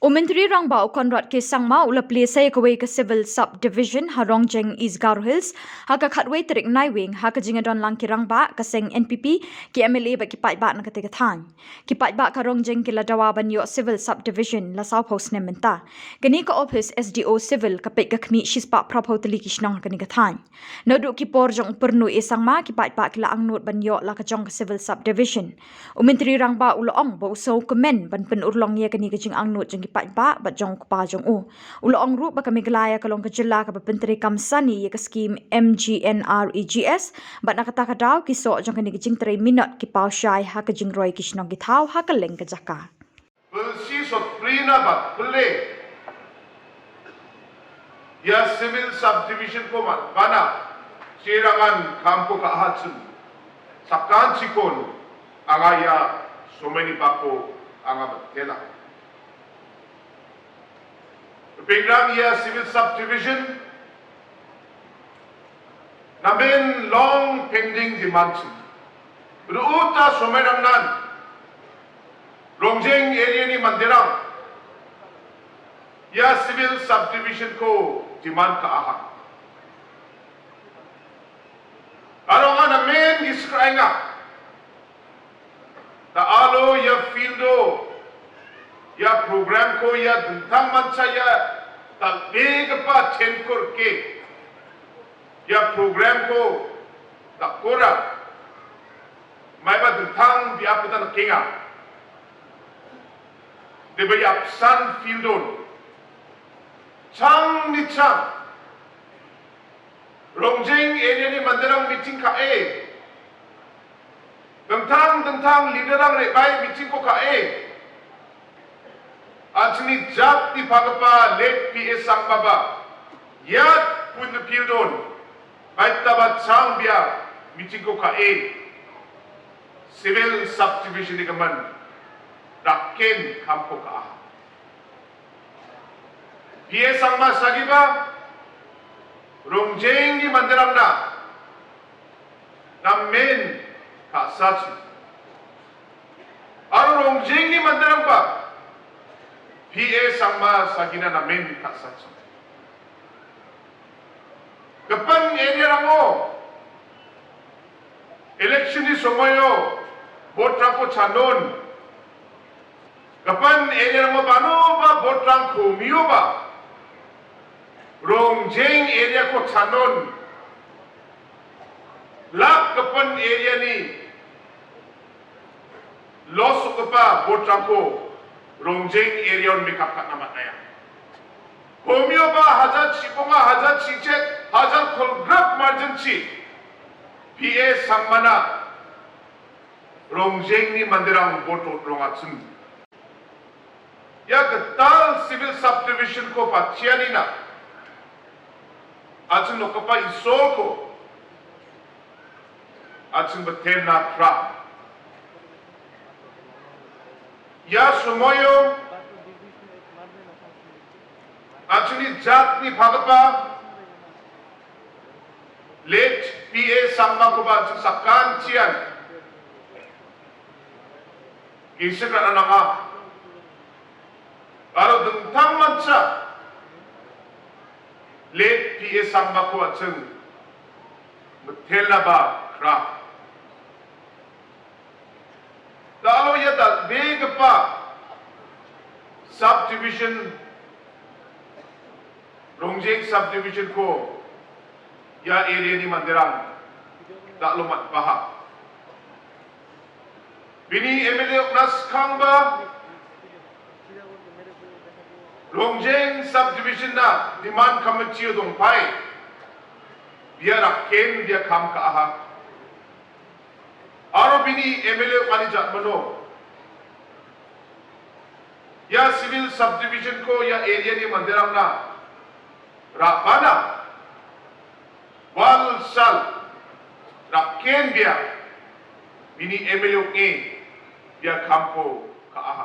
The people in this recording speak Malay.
Menteri Rangbau Konrad ke Sangma ula plesai kawai ke Civil Subdivision ha Rongjeng East Garo Hills ha ka khatway terik naiwing ha ka jingadon lang ki Rangba ka seng NPP ki MLA ba ki Paidbah na kate thang ki Paidbah ka Rongjeng ki ladawa ban yo Civil Subdivision la South House nementa gani ka office SDO Civil ka pek ka khmi shispa propotli ki shnong ka ni ka thang nadu ki porjong pernu e Sangma ki Paidbah ki la angnut ban yo la ka jong ka Civil Subdivision Menteri Rangba ula ong bo so komen ban pen urlong ye ka ni ka jing angnut jeng Paidbah ba jong pa jong ulo ong ru ba ka Meghalaya kalong ka jilla ka penteri kamsani ye ka scheme MGNREGS ba nakata ka daw ki so jong ka ni jing 3 minute ki pau shai ha ka jing roi ki shnong ki thau ha ka leng ka jaka Belsi sotrina bat pele ya civil subdivision ko mat bana sirangan kampo ka ahatsun sakan sikon angaya someni bako anga tela Pingrang ya civil subdivision namin long pending demand. Ruuta sumerangnan Rongjeng area ni Mandirang ya civil subdivision ko demand kaahan. Arongan namin iskrainga taalo ya fieldo ya program ko ya dentang manca ya talbeg pa chenkur ke ya program ko takora mai ba dentang dia putan kenga de ba ya san fieldon chang ni chang Rongjeng area ni mandirang meeting ka dentang leaderang rebai meeting ko ka Ajni jab di pagapa late PS sang baba yat pun the pildon baik tabat sang biar meeting ko ka civil subdivision ni gaman raken kampo ka PS sang mas lagi ba Rongjeng ni mandirang na namen ka sachi aro Rongjeng ni mandirang ba PA sama sagina namin kasatso. Kapan area rango election ni somayo botrang ko chanon. Kapan area rango bano ba botrang ko miyo ba Rongjeng area ko chanon. Lak kapan area ni los ko pa botrang ko Rongjeng area on makeup kat nama naya. Homeo ba hazard siponga hazard sichet hazard kolgrab emergency. PA sammana Rongjeng ni mandirang boto rongatsun. Ya getal civil subdivision ko paciani na. Atsun no kapa isol ko. Atsun betel na tra. Ya sumoyo actually jat ni bhagapa late PA samba ko ba sakan cian kisah kerana nama kalau tentang manca late PA samba ko aceng betel ba kra Kalau ya tak big pa subdivision Rongjeng subdivision ko ya area ni mandirang tak lumat paham. Bini MLA Nas Kamba Rongjeng subdivision na demand committee dong pai biar raken dia kam ka aha Aro bini MLA kanijat mano. Ya civil subdivision ko ya area ni mandirang na rapana wal sal raken dia bini MLA biar kampo ka aha.